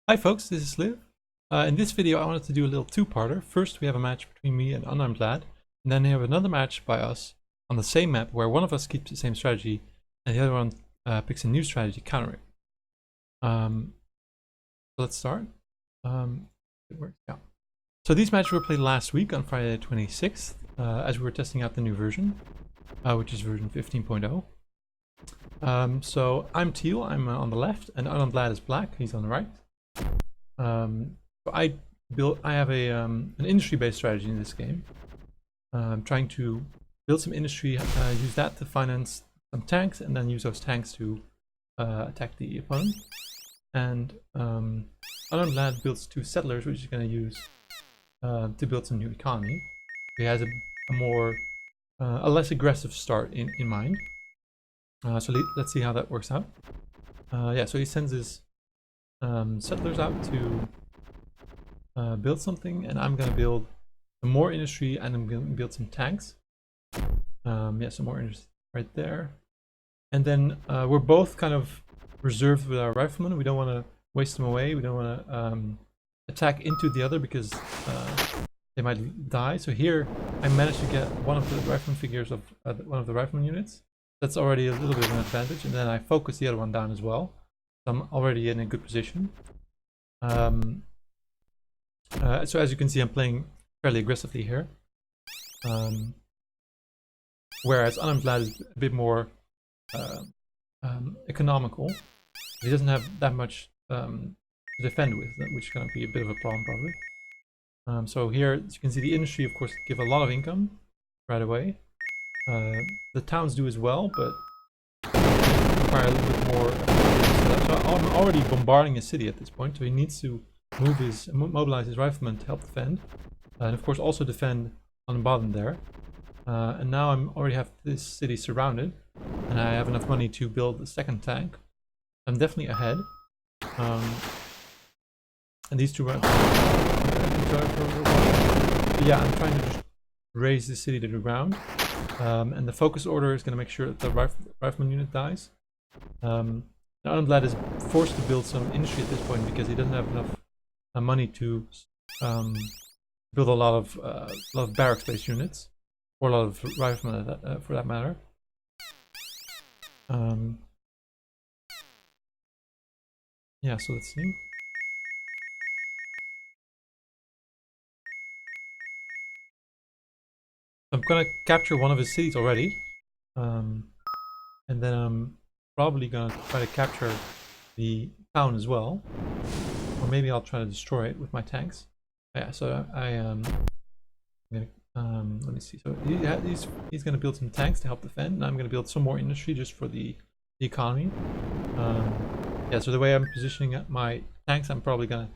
Hi folks, this is SLiV. In this video I wanted to do a little two-parter. First we have a match between me and UnarmedLad, and then we have another match by us on the same map where one of us keeps the same strategy and the other one picks a new strategy to counter it. So let's start. It works out. So these matches were played last week on Friday the 26th as we were testing out the new version, which is version 15.0. So I'm teal, I'm on the left, and UnarmedLad is black, he's on the right. So I have an industry-based strategy in this game. I'm trying to build some industry, use that to finance some tanks, and then use those tanks to attack the opponent. And UnarmedLad builds 2 settlers, which he's going to use to build some new economy. He has a less aggressive start in mind. So let's see how that works out. Yeah, so he sends his settlers out to build something, and I'm gonna build some more industry, and I'm gonna build some tanks. Yeah, some more industry right there. And then we're both kind of reserved with our riflemen. We don't want to waste them away. We don't want to attack into the other because they might die. So here I managed to get one of the rifleman figures of one of the rifleman units. That's already a little bit of an advantage, and then I focus the other one down as well. So I'm already in a good position. So as you can see, I'm playing fairly aggressively here. Whereas UnarmedLad is a bit more economical. He doesn't have that much to defend with, which is going to be a bit of a problem probably. So here, as you can see, the industry, of course, give a lot of income right away. The towns do as well, but require a little bit more. So I'm already bombarding a city at this point, so he needs to mobilize his riflemen to help defend, and of course also defend on the bottom there. And now I already have this city surrounded, and I have enough money to build the second tank. I'm definitely ahead. And these two are. Yeah, I'm trying to just raise the city to the ground. And the focus order is going to make sure that the rifleman unit dies. UnarmedLad is forced to build some industry at this point because he doesn't have enough money to build a lot of barracks-based units, or a lot of riflemen for that matter. Yeah, so let's see. I'm gonna capture one of his cities already, and then I'm probably gonna try to capture the town as well, or maybe I'll try to destroy it with my tanks. Yeah, so I'm gonna let me see. So he's gonna build some tanks to help defend, and I'm gonna build some more industry just for the economy. Yeah, so the way I'm positioning my tanks, I'm probably gonna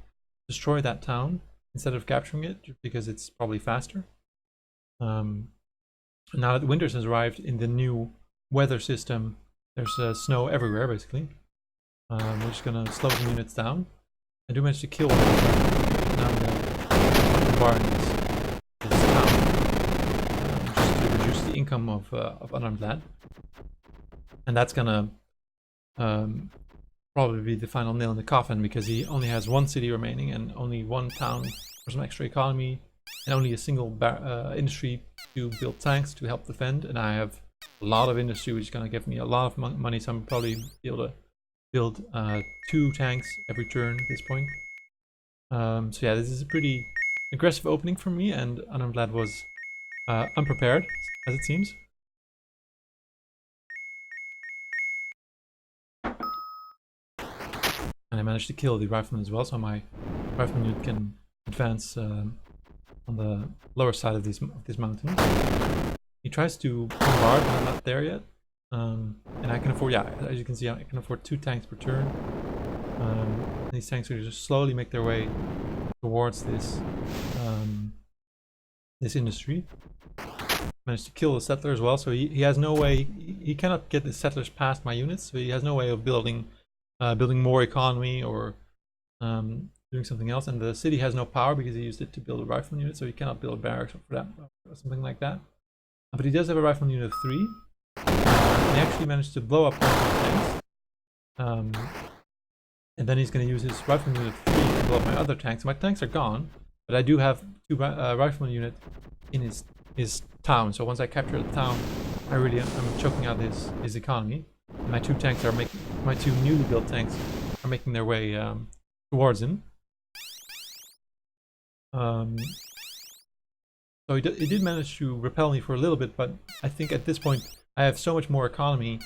destroy that town instead of capturing it, just because it's probably faster. Now that winter has arrived in the new weather system, there's snow everywhere basically. We're just gonna slow the units down. I do manage to kill one. Now I'm gonna bombard this town just to reduce the income of UnarmedLad, and that's gonna probably be the final nail in the coffin, because he only has one city remaining and only one town for some extra economy, and only a single industry to build tanks to help defend. And I have a lot of industry, which is going to give me a lot of money, so I'm probably be able to build 2 tanks every turn at this point. So yeah, this is a pretty aggressive opening for me, and UnarmedLad was unprepared, as it seems. And I managed to kill the rifleman as well, so my rifleman unit can advance on the lower side of this mountain. He tries to bombard, but I'm not there yet. And I can afford, yeah, as you can see, I can afford 2 tanks per turn. These tanks will just slowly make their way towards this this industry. Managed to kill the settler as well, so he has no way, he cannot get the settlers past my units, so he has no way of building more economy or doing something else. And the city has no power because he used it to build a rifleman unit, so he cannot build a barracks for that or something like that. But he does have a rifleman unit of 3. He actually managed to blow up one of the tanks. And then he's going to use his rifleman unit 3 to blow up my other tanks. My tanks are gone, but I do have 2 rifleman unit in his town. So once I capture the town, I'm choking out his economy. And my 2 tanks are making, my 2 newly built tanks are making their way towards him. So he did manage to repel me for a little bit, but I think at this point I have so much more economy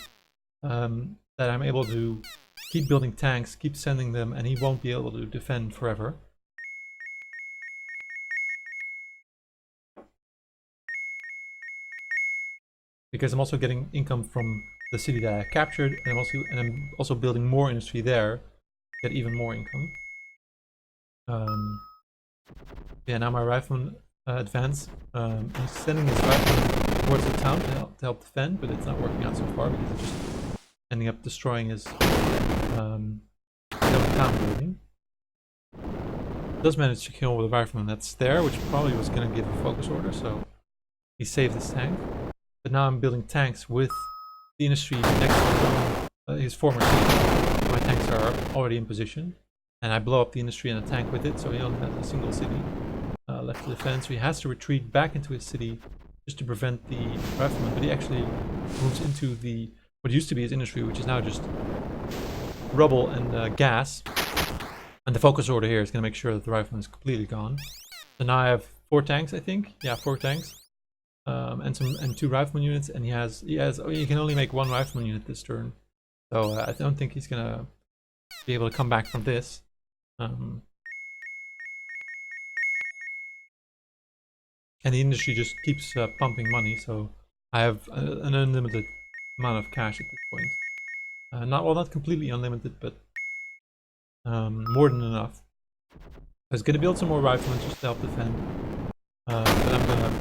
that I'm able to keep building tanks, keep sending them, and he won't be able to defend forever. Because I'm also getting income from the city that I captured, and I'm also building more industry there, get even more income. Yeah, now my rifleman advance. He's sending his rifleman towards the town to help defend, but it's not working out so far because it's just ending up destroying his own town building. Does manage to kill the rifleman that's there, which probably was going to give a focus order, so he saved his tank. But now I'm building tanks with the industry next to his former city. My tanks are already in position, and I blow up the industry and a tank with it, so he only has a single city left to defend. So he has to retreat back into his city just to prevent the rifleman, but he actually moves into what used to be his industry, which is now just rubble and gas. And the focus order here is going to make sure that the rifleman is completely gone. So now I have 4 tanks, I think. Yeah, 4 tanks. And 2 rifleman units, and he can only make 1 rifleman unit this turn. So I don't think he's going to be able to come back from this. And the industry just keeps pumping money, so I have an unlimited amount of cash at this point. Not completely unlimited, but more than enough. I was going to build some more riflemen just to help defend, but I'm going to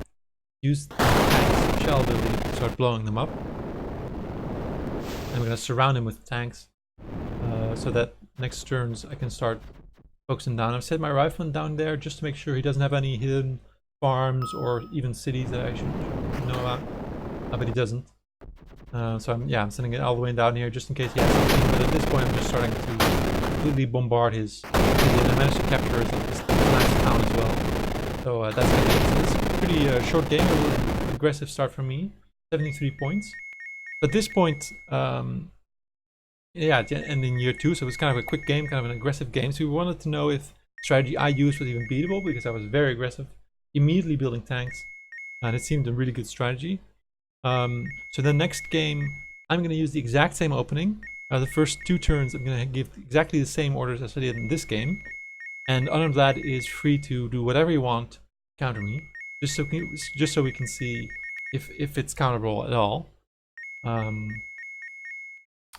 use the tanks shell ability to start blowing them up. And I'm going to surround him with tanks so that next turns I can start focusing down. I've set my rifleman down there just to make sure he doesn't have any hidden farms or even cities that I should know about, but he doesn't. So I'm sending it all the way down here just in case he has something. But at this point, I'm just starting to completely bombard his city, and I managed to capture his last town as well. So that's good. It's a pretty short game, a little aggressive start for me. 73 points. At this point, yeah, and in year 2, so it was kind of a quick game, kind of an aggressive game. So we wanted to know if the strategy I used was even beatable, because I was very aggressive, immediately building tanks, and it seemed a really good strategy. So the next game, I'm going to use the exact same opening. The first 2 turns, I'm going to give exactly the same orders as I did in this game, and UnarmedLad is free to do whatever you want, counter me, just so we can see if it's counterable at all.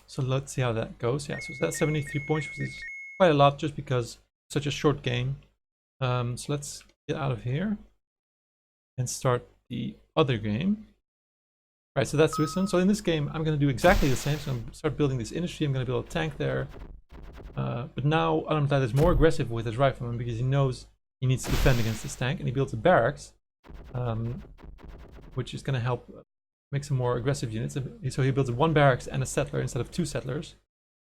So let's see how that goes. Yeah, so that's 73 points, which is quite a lot just because it's such a short game. So let's get out of here and start the other game. Right, so that's Switzerland. So in this game, I'm going to do exactly the same. So I'm going to start building this industry. I'm going to build a tank there. But now UnarmedLad is more aggressive with his rifleman because he knows he needs to defend against this tank. And he builds a barracks, which is going to help make some more aggressive units. So he builds 1 barracks and a settler instead of 2 settlers.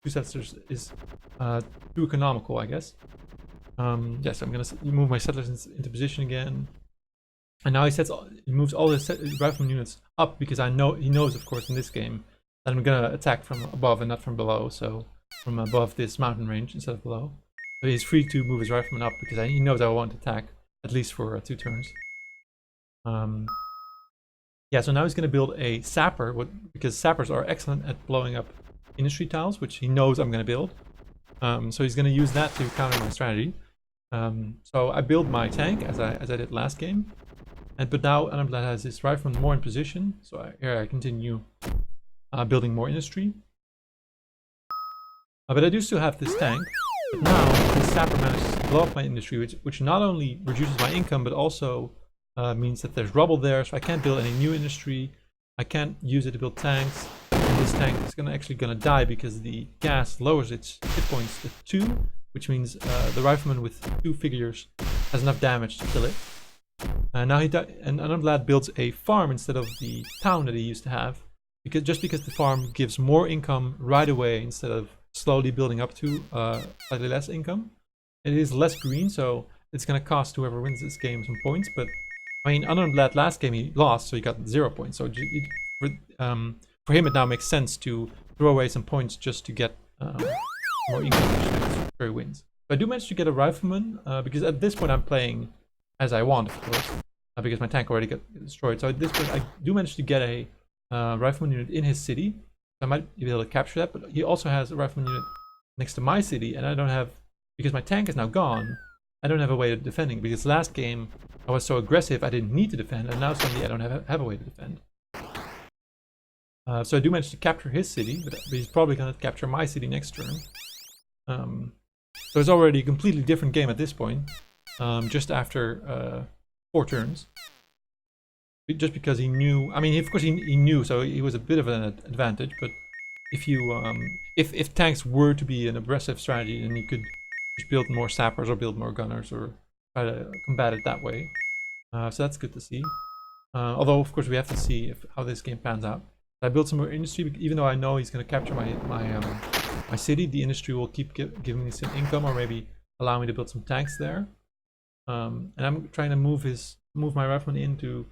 2 settlers is too economical, I guess. Yes, I'm going to move my settlers into position again. And now he moves all his rifleman units up because he knows, of course, in this game that I'm going to attack from above and not from below. So from above this mountain range instead of below. So he's free to move his rifleman up because he knows I won't attack, at least for 2 turns. Yeah, so now he's going to build a sapper, because sappers are excellent at blowing up industry tiles, which he knows I'm going to build. So he's going to use that to counter my strategy. So I build my tank as I did last game. But now UnarmedLad has his rifleman more in position, so here I continue building more industry. But I do still have this tank. But now this sapper manages to blow up my industry, which not only reduces my income, but also means that there's rubble there, so I can't build any new industry. I can't use it to build tanks. And this tank is actually gonna die because the gas lowers its hit points to 2, which means the rifleman with 2 figures has enough damage to kill it. And now and UnarmedLad builds a farm instead of the town that he used to have, because the farm gives more income right away instead of slowly building up to slightly less income. It is less green, so it's going to cost whoever wins this game some points. But I mean, UnarmedLad last game he lost, so he got 0 points. So for him, it now makes sense to throw away some points just to get more income before he wins. So I do manage to get a rifleman because at this point I'm playing as I want, of course, because my tank already got destroyed. So at this point I do manage to get a rifleman unit in his city. I might be able to capture that, but he also has a rifleman unit next to my city, and I don't have, because my tank is now gone, I don't have a way of defending, because last game I was so aggressive I didn't need to defend, and now suddenly I don't have a way to defend. So I do manage to capture his city, but he's probably going to capture my city next turn. So it's already a completely different game at this point, just after 4 turns. Just because he knew, I mean, of course he knew, so he was a bit of an advantage. But if you, if tanks were to be an aggressive strategy, then you could just build more sappers or build more gunners or try to combat it that way. So that's good to see. Although of course we have to see how this game pans out. I built some more industry, even though I know he's going to capture my city. The industry will keep giving me some income, or maybe allow me to build some tanks there. And I'm trying to move my rifleman in to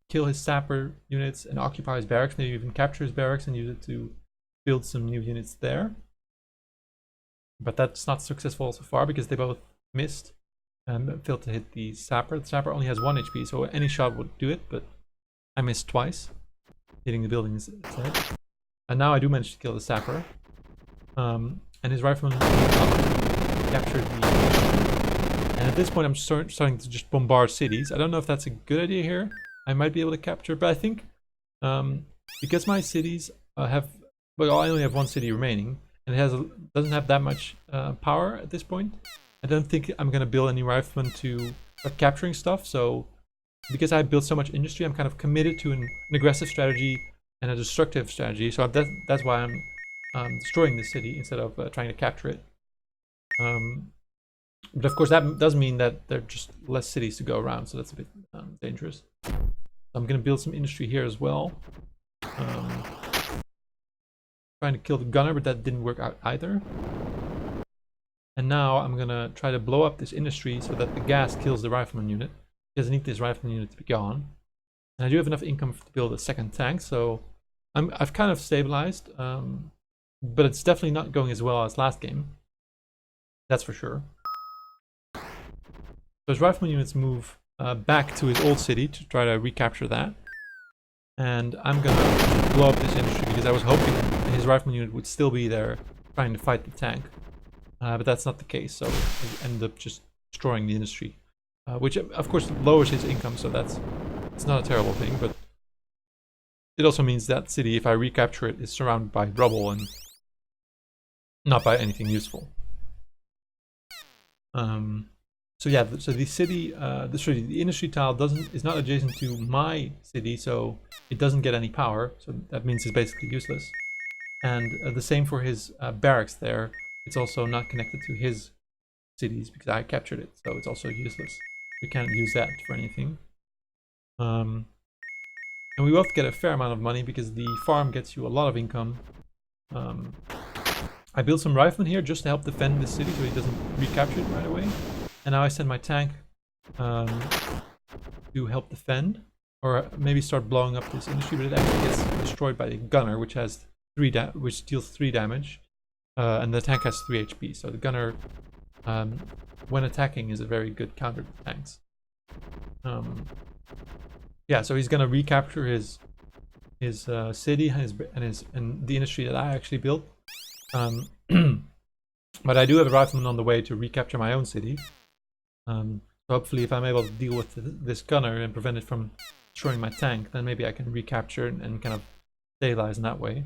kill his sapper units and occupy his barracks, maybe even capture his barracks and use it to build some new units there. But that's not successful so far because they both missed and failed to hit the sapper. The sapper only has 1 HP, so any shot would do it, but I missed twice, hitting the building instead. And now I do manage to kill the sapper. And his rifleman captured the... And at this point I'm starting to just bombard cities. I don't know if that's a good idea here. I might be able to capture, but I think because my cities have... Well, I only have 1 city remaining, and it doesn't have that much power at this point. I don't think I'm going to build any riflemen to start capturing stuff, so because I built so much industry, I'm kind of committed to an aggressive strategy and a destructive strategy, so that's why I'm destroying the city instead of trying to capture it. But of course that does mean that there are just less cities to go around, so that's a bit dangerous. So I'm going to build some industry here as well. Trying to kill the gunner, but that didn't work out either. And now I'm going to try to blow up this industry so that the gas kills the rifleman unit, because I need this rifleman unit to be gone. And I do have enough income to build a second tank, so I've kind of stabilized, but it's definitely not going as well as last game. That's for sure. So his rifleman units move back to his old city to try to recapture that. And I'm going to blow up this industry because I was hoping his rifleman unit would still be there trying to fight the tank. But that's not the case, so I ended up just destroying the industry. Which of course lowers his income, so it's not a terrible thing, but it also means that city, if I recapture it, is surrounded by rubble and not by anything useful. So yeah, so the city, the industry tile is not adjacent to my city, so it doesn't get any power. So that means it's basically useless. And the same for his barracks there. It's also not connected to his cities because I captured it, so it's also useless. We can't use that for anything. And we both get a fair amount of money because the farm gets you a lot of income. I built some riflemen here just to help defend the city so he doesn't recapture it right away. And now I send my tank to help defend, or maybe start blowing up this industry, but it actually gets destroyed by the gunner, which has which deals 3 damage, and the tank has 3 HP. So the gunner, when attacking, is a very good counter to tanks. Yeah, so he's gonna recapture his city and the industry that I actually built. But I do have a rifleman on the way to recapture my own city. So hopefully if I'm able to deal with this gunner and prevent it from destroying my tank, then maybe I can recapture and kind of stabilize in that way.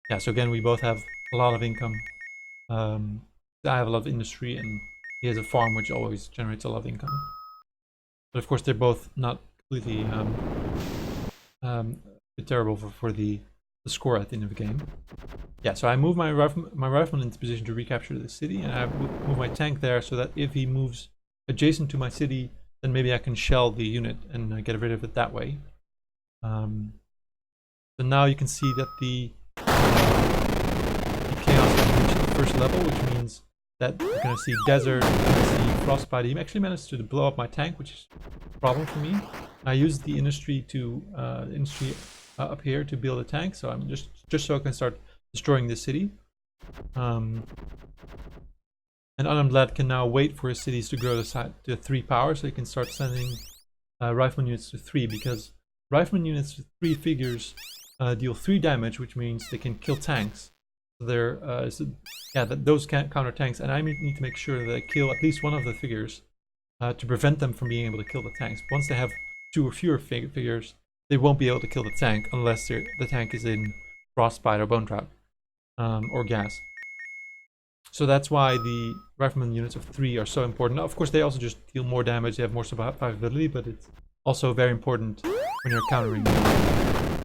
Yeah, so again, we both have a lot of income. I have a lot of industry and he has a farm which always generates a lot of income. But of course they're both not completely terrible for the score at the end of the game. Yeah, so I move my rifleman into position to recapture the city, and I move my tank there so that if he moves adjacent to my city, then maybe I can shell the unit and get rid of it that way. So now you can see that the chaos has reached the first level, which means that you're going to see desert, you're going to see frostbite. He actually managed to blow up my tank, which is a problem for me. I used the industry to up here to build a tank, so I'm just so I can start destroying this city. And UnarmedLad can now wait for his cities to grow to 3 power, so he can start sending rifleman units to 3, because rifleman units with 3 figures deal 3 damage, which means they can kill tanks. So those can't counter tanks, and I need to make sure that I kill at least one of the figures to prevent them from being able to kill the tanks. Once they have 2 or fewer figures, they won't be able to kill the tank unless the tank is in frostbite or bone trap or gas. So that's why the rifleman units of 3 are so important. Now, of course, they also just deal more damage, they have more survivability, but it's also very important when you're countering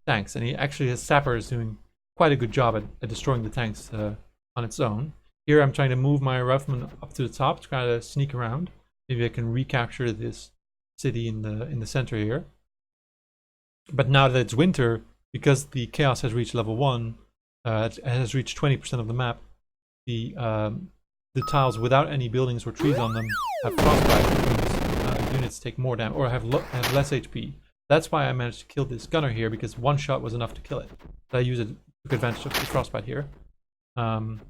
tanks. And he actually, his sapper is doing quite a good job at destroying the tanks on its own. Here I'm trying to move my rifleman up to the top to try to sneak around. Maybe I can recapture this city in the center here. But now that it's winter, because the chaos has reached level 1, it has reached 20% of the map, the tiles without any buildings or trees on them have frostbite, which means units take more damage or have less HP. That's why I managed to kill this gunner here, because 1 shot was enough to kill it. So I took advantage of the frostbite here. And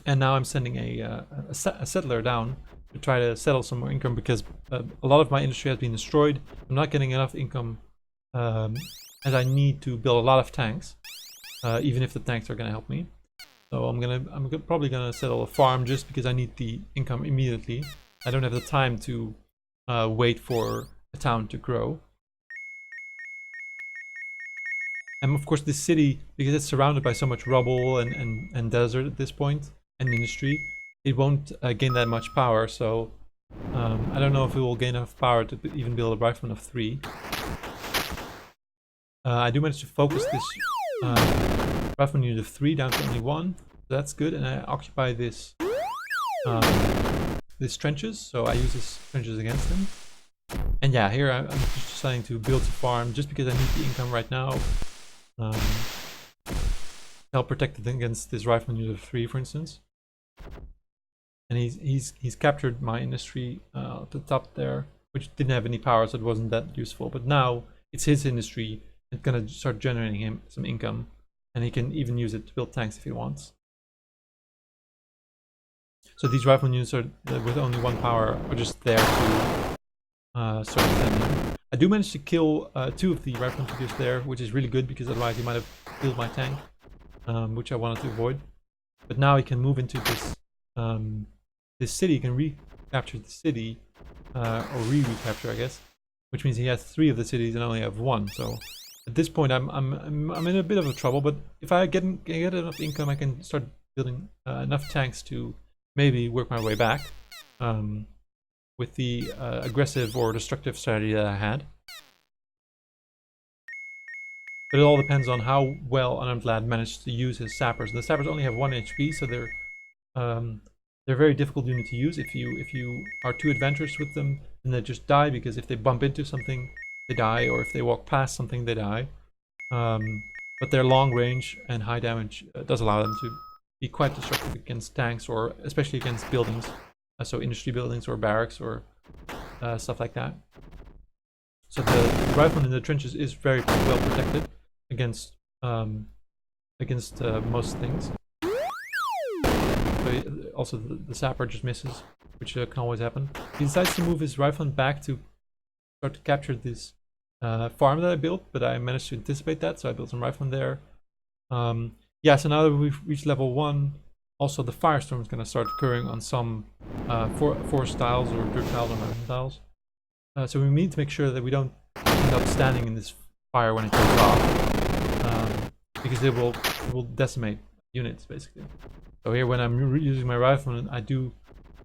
now I'm sending a settler down to try to settle some more income, because a lot of my industry has been destroyed. I'm not getting enough income as I need to build a lot of tanks, even if the tanks are going to help me. So I'm probably gonna settle a farm just because I need the income immediately. I don't have the time to wait for a town to grow. And of course this city, because it's surrounded by so much rubble and desert at this point, and industry, it won't gain that much power, so I don't know if it will gain enough power to even build a rifleman of 3. I do manage to focus this rifleman unit of 3 down to only 1, so that's good, and I occupy this trenches, so I use these trenches against him. And yeah, here I'm just deciding to build a farm just because I need the income right now. Help protect it against this rifleman unit of 3, for instance. And he's captured my industry at the top there, which didn't have any power, so it wasn't that useful. But now it's his industry. It's gonna start generating him some income, and he can even use it to build tanks if he wants. So these rifleman units are with only 1 power are just there to start defending. I do manage to kill 2 of the rifleman figures there, which is really good because otherwise he might have killed my tank, which I wanted to avoid. But now he can move into this this city. He can recapture the city, or recapture, I guess, which means he has 3 of the cities and only have 1. So at this point, I'm in a bit of a trouble. But if I get enough income, I can start building enough tanks to maybe work my way back with the aggressive or destructive strategy that I had. But it all depends on how well UnarmedLad managed to use his sappers. The sappers only have 1 HP, so they're very difficult unit to use. If you are too adventurous with them, then they just die, because if they bump into something, they die, or if they walk past something, they die. But their long range and high damage does allow them to be quite destructive against tanks, or especially against buildings, so industry buildings or barracks or stuff like that. So the rifleman in the trenches is very well protected against most things. But also the sapper just misses, which can always happen. He decides to move his rifleman back to start to capture this farm that I built, but I managed to anticipate that, so I built some riflemen there. Yeah, so now that we've reached level 1, also the firestorm is going to start occurring on some forest tiles or dirt tiles or mountain tiles. So we need to make sure that we don't end up standing in this fire when it goes off, because it will decimate units basically. So here, when I'm using my rifleman, I do,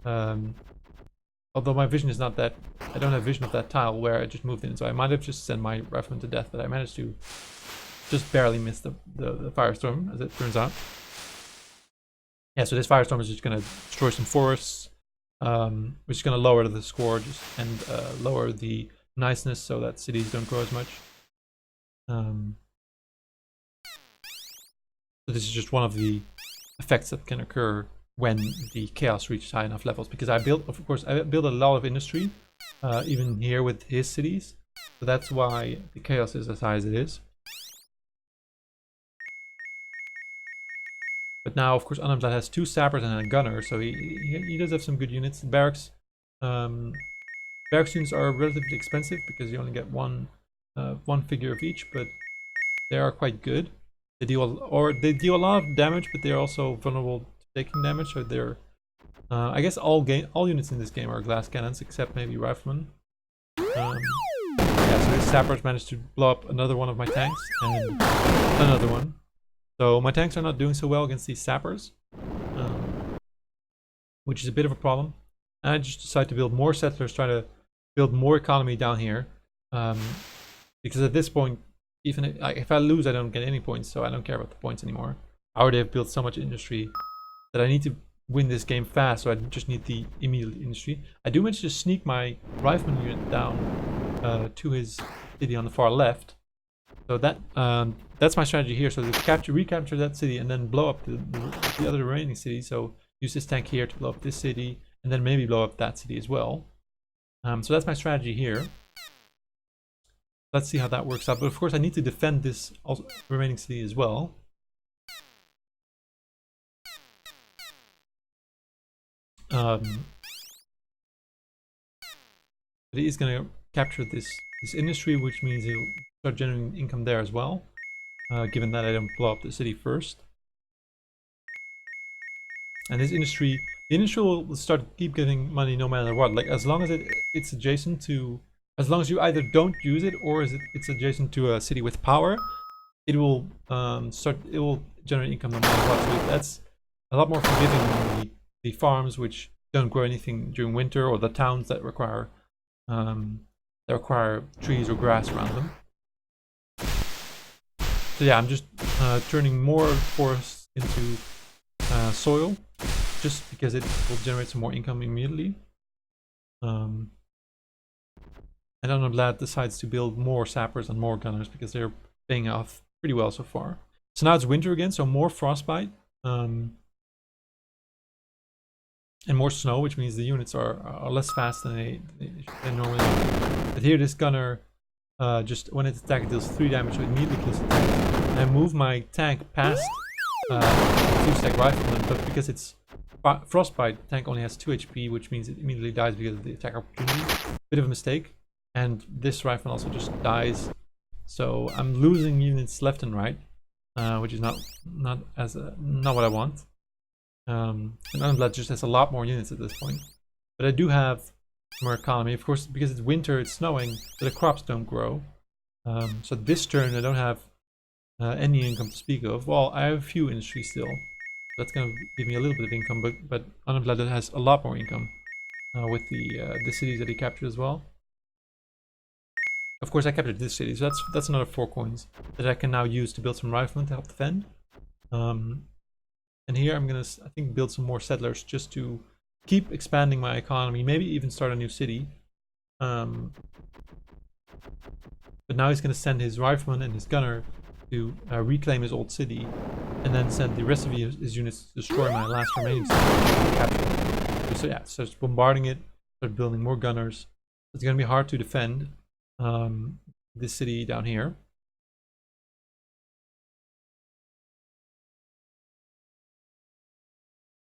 although my vision is not that, I don't have vision of that tile where I just moved in, so I might have just sent my rifleman to death, but I managed to just barely miss the firestorm, as it turns out. Yeah, so this firestorm is just going to destroy some forests, which is going to lower the score and lower the niceness so that cities don't grow as much. So this is just one of the effects that can occur when the chaos reaches high enough levels, because I built a lot of industry, even here with his cities, so that's why the chaos is as high as it is. But now, of course, UnarmedLad has 2 sappers and a gunner, so he does have some good units. The barracks units are relatively expensive because you only get one figure of each, but they are quite good. They deal a lot of damage, but they're also vulnerable to taking damage. So they're, I guess, all units in this game are glass cannons except maybe riflemen. Yeah, so his sappers managed to blow up another one of my tanks and another one. So my tanks are not doing so well against these sappers, which is a bit of a problem. And I just decided to build more settlers, try to build more economy down here, because at this point, even if I lose, I don't get any points, so I don't care about the points anymore. I already have built so much industry that I need to win this game fast, so I just need the immediate industry. I do manage to sneak my rifleman unit down to his city on the far left. So that's my strategy here. So to recapture that city and then blow up the other remaining city. So use this tank here to blow up this city and then maybe blow up that city as well. So that's my strategy here. Let's see how that works out. But of course I need to defend this remaining city as well. But he is going to capture this industry, which means he'll start generating income there as well, given that I don't blow up the city first. And this industry, the industry will start to keep getting money no matter what. Like as long as it's adjacent to, as long as you either don't use it or it's adjacent to a city with power, it will generate income no matter what. So that's a lot more forgiving than the farms which don't grow anything during winter, or the towns that require trees or grass around them. So yeah, I'm just turning more forests into soil, just because it will generate some more income immediately. And UnarmedLad decides to build more sappers and more gunners because they're paying off pretty well so far. So now it's winter again, so more frostbite and more snow, which means the units are less fast than they normally are. But here this gunner, just when it attacks, it deals 3 damage, so it immediately kills the tank. And I move my tank past 2-stack rifleman, but because it's frostbite, the tank only has 2 HP, which means it immediately dies because of the attack opportunity. Bit of a mistake. And this rifleman also just dies. So I'm losing units left and right, which is not what I want. And UnarmedLad just has a lot more units at this point. But I do have more economy. Of course, because it's winter, it's snowing, so the crops don't grow. So this turn I don't have any income to speak of. Well, I have a few industry still. That's going to give me a little bit of income, but UnarmedLad has a lot more income with the cities that he captured as well. Of course, I captured this city, so that's another 4 coins that I can now use to build some riflemen to help defend. And here I'm gonna, I think, build some more settlers just to keep expanding my economy, maybe even start a new city. But now he's gonna send his rifleman and his gunner to reclaim his old city, and then send the rest of his units to destroy my last remaining city. So yeah, starts bombarding it, start building more gunners. It's gonna be hard to defend this city down here.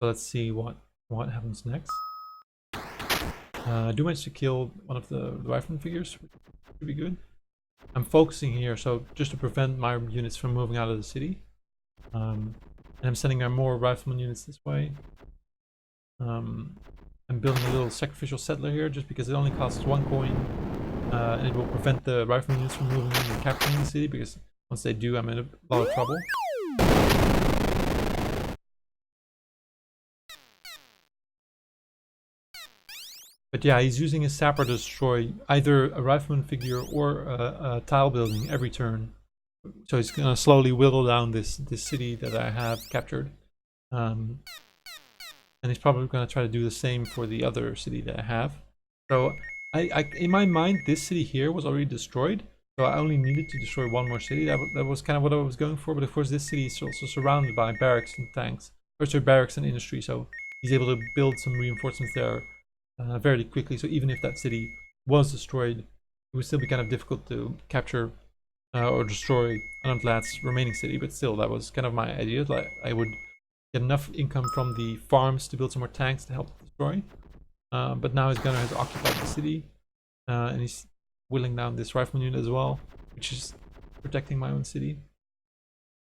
So let's see what happens next. I do manage to kill one of the rifleman figures, which should be good. I'm focusing here, so just to prevent my units from moving out of the city. And I'm sending more rifleman units this way. I'm building a little sacrificial settler here just because it only costs 1 coin. And it will prevent the rifleman units from moving in and capturing the city, because once they do, I'm in a lot of trouble. But yeah, he's using his sapper to destroy either a rifleman figure or a tile building every turn. So he's gonna slowly whittle down this city that I have captured. And and he's probably going to try to do the same for the other city that I have. So in my mind, this city here was already destroyed, so I only needed to destroy one more city. That was kind of what I was going for. But of course, this city is also surrounded by barracks and tanks, or sorry, barracks and industry. So he's able to build some reinforcements there very quickly. So even if that city was destroyed, it would still be kind of difficult to capture or destroy UnarmedLad's remaining city. But still, that was kind of my idea. Like I would get enough income from the farms to build some more tanks to help destroy. But now his gunner has occupied the city, and he's whittling down this rifleman unit as well, which is protecting my own city.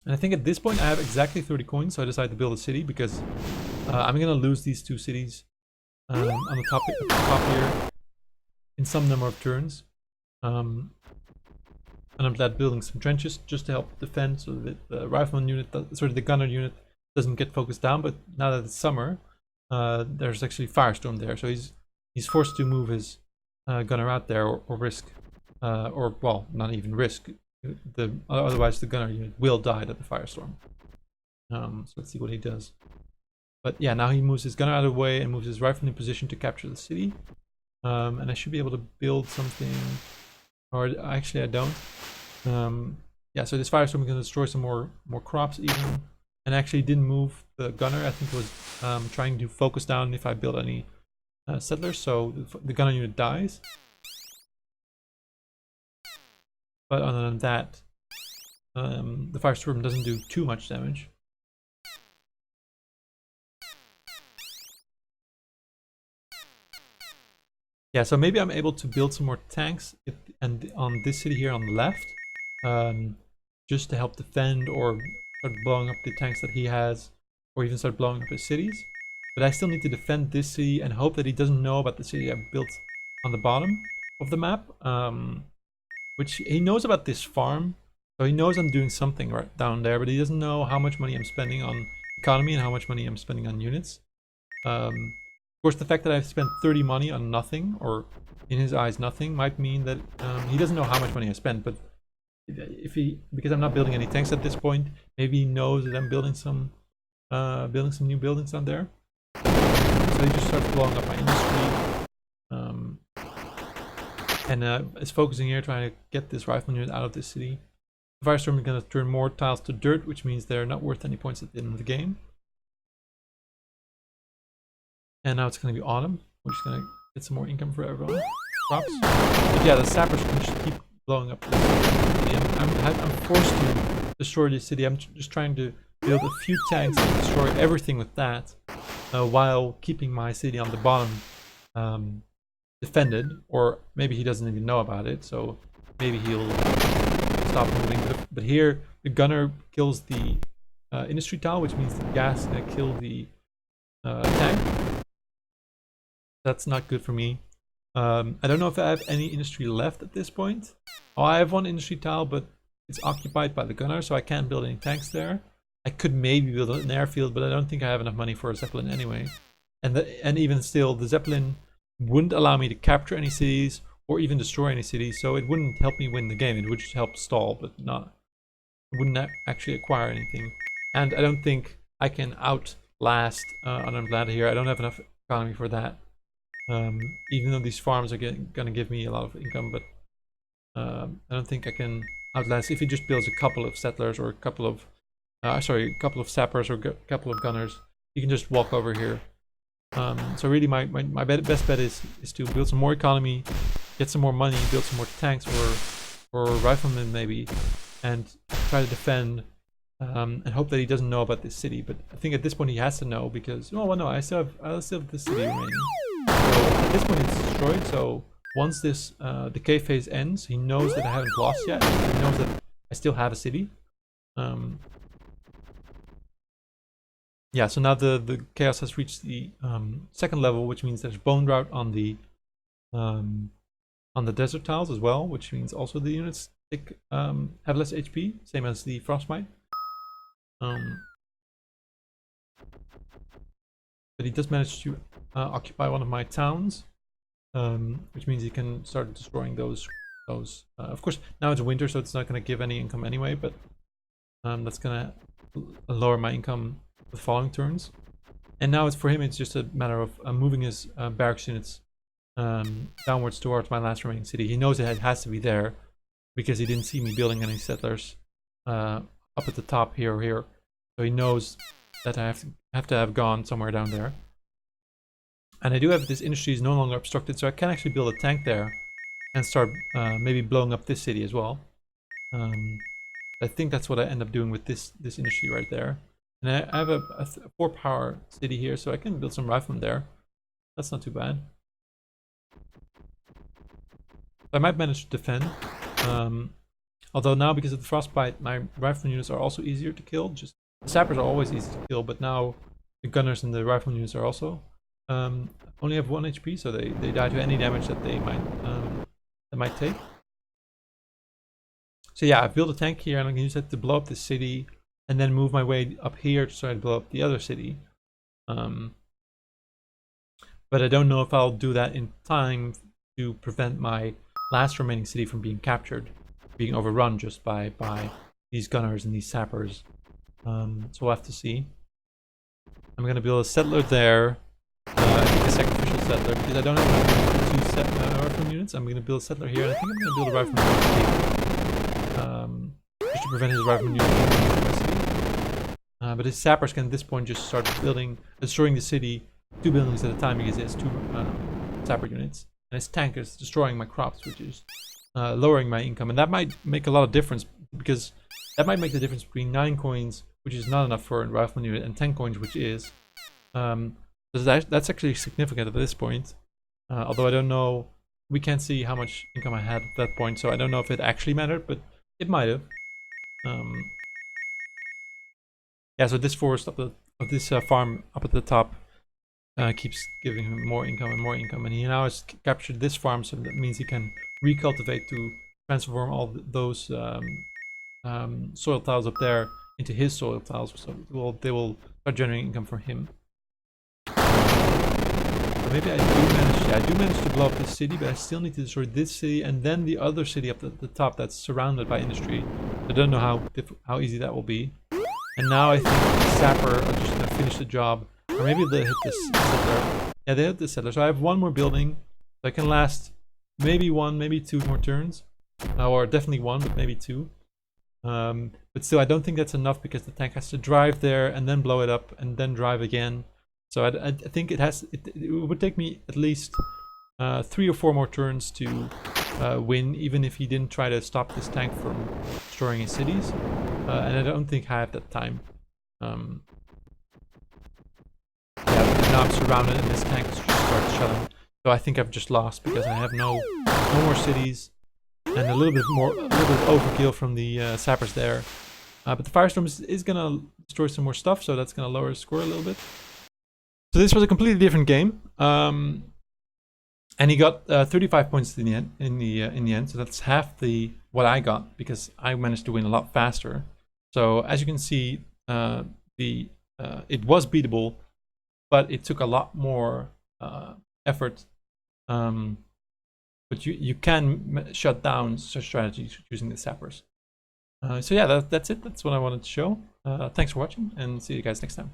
And I think at this point I have exactly 30 coins, so I decided to build a city because I'm gonna lose these two cities on the top here in some number of turns. And I'm glad building some trenches just to help defend, so that the rifleman unit, the gunner unit, doesn't get focused down. But now that it's summer, there's actually firestorm there, so he's forced to move his gunner out there, or risk, or well, not even risk. Otherwise, the gunner unit will die at the firestorm. So let's see what he does. But yeah, now he moves his gunner out of the way and moves his rifleman in position to capture the city. And I should be able to build something, or actually I don't. Yeah, so this firestorm is going to destroy some more crops even. And actually didn't move the gunner. I think it was trying to focus down if I build any settlers, so the gunner unit dies. But other than that, the firestorm doesn't do too much damage. Yeah, so maybe I'm able to build some more tanks and on this city here on the left, just to help defend or start blowing up the tanks that he has, or even start blowing up his cities. But I still need to defend this city and hope that he doesn't know about the city I built on the bottom of the map, which he knows about this farm, so he knows I'm doing something right down there, but he doesn't know how much money I'm spending on economy and how much money I'm spending on units. Of course, the fact that I've spent 30 money on nothing, or in his eyes nothing, might mean that he doesn't know how much money I spent. But because I'm not building any tanks at this point, maybe he knows that I'm building some new buildings down there. So he just starts blowing up my industry, and is focusing here, trying to get this rifleman unit out of this city. The firestorm is going to turn more tiles to dirt, which means they're not worth any points at the end of the game. And now it's going to be autumn, which is going to get some more income for everyone. Crops. But yeah, the sappers can just keep blowing up this city. I'm forced to destroy this city. I'm just trying to build a few tanks and destroy everything with that, while keeping my city on the bottom defended. Or maybe he doesn't even know about it, so maybe he'll stop moving. But here, the gunner kills the industry tile, which means the gas is going to kill the tank. That's not good for me. I don't know if I have any industry left at this point. Oh, I have one industry tile, but it's occupied by the gunner, so I can't build any tanks there. I could maybe build an airfield, but I don't think I have enough money for a Zeppelin anyway. And even still, the Zeppelin wouldn't allow me to capture any cities or even destroy any cities, so it wouldn't help me win the game. It would just help stall, but it wouldn't actually acquire anything. And I don't think I can outlast UnarmedLad here. I don't have enough economy for that. Even though these farms are gonna give me a lot of income, but I don't think I can outlast if he just builds a couple of settlers or a couple of sappers or a couple of gunners. You can just walk over here. So really, my best bet is to build some more economy, get some more money, build some more tanks or riflemen maybe, and try to defend. And hope that he doesn't know about this city. But I think at this point he has to know, because I still have this city remaining. So at this point it's destroyed, so once this decay phase ends, he knows that I haven't lost yet. He knows that I still have a city. Yeah, so now the chaos has reached the second level, which means there's bone drought on the desert tiles as well, which means also the units have less HP, same as the frostbite. But he does manage to occupy one of my towns, which means he can start destroying those. Of course, now it's winter, so it's not going to give any income anyway, but that's going to lower my income the following turns. And now it's for him, it's just a matter of moving his barracks units downwards towards my last remaining city. He knows it has to be there because he didn't see me building any settlers up at the top here or here. So he knows that I have to have gone somewhere down there. And I do have this industry is no longer obstructed, so I can actually build a tank there and start maybe blowing up this city as well. I think that's what I end up doing with this industry right there. And I have a 4 power city here, so I can build some riflemen there. That's not too bad. I might manage to defend. Although now, because of the frostbite, my rifleman units are also easier to kill. Just the sappers are always easy to kill, but now the gunners and the rifleman units are also only have 1 HP, so they die to any damage that they might take. So yeah, I've built a tank here, and I can use that to blow up this city, and then move my way up here to try to blow up the other city. But I don't know if I'll do that in time to prevent my last remaining city from being captured, being overrun just by these gunners and these sappers. So we'll have to see. I'm going to build a settler there, a sacrificial settler, because I don't have 2 rifleman units. I'm going to build a settler here, and I think I'm going to build a rifleman unit here, just to prevent his rifleman unit from capturing my city. But his sappers can at this point just start destroying the city 2 buildings at a time, because he has 2 sapper units. And his tank is destroying my crops, which is lowering my income. And that might make a lot of difference, because that might make the difference between 9 coins, which is not enough for a rifleman unit, and 10 coins, which is. So that's actually significant at this point. Although I don't know, we can't see how much income I had at that point, so I don't know if it actually mattered, but it might have. Yeah, so this forest of this farm up at the top keeps giving him more income and more income, and he now has captured this farm, so that means he can recultivate to transform all those soil tiles up there into his soil tiles, so they will start generating income for him. So maybe I do manage to blow up this city, but I still need to destroy this city and then the other city up at the top that's surrounded by industry. I don't know how easy that will be. And now I think the sapper are just gonna finish the job. Or maybe they hit this settler. Yeah, they hit this settler. So I have 1 more building. So I can last maybe 1, maybe 2 more turns. Or definitely 1, but maybe 2. But still, I don't think that's enough, because the tank has to drive there and then blow it up and then drive again. So I think it would take me at least 3 or 4 more turns to win, even if he didn't try to stop this tank from destroying his cities. And I don't think I have that time. Yeah, now I'm surrounded and this tank just starts shelling. So I think I've just lost, because I have no more cities and a little bit of overkill from the sappers there. But the firestorm is gonna destroy some more stuff, so that's gonna lower his score a little bit. So this was a completely different game, and he got 35 points in the end. So that's half what I got, because I managed to win a lot faster. So as you can see, it was beatable, but it took a lot more effort. But you can shut down such strategies using the sappers. So yeah, that's it. That's what I wanted to show. Thanks for watching, and see you guys next time.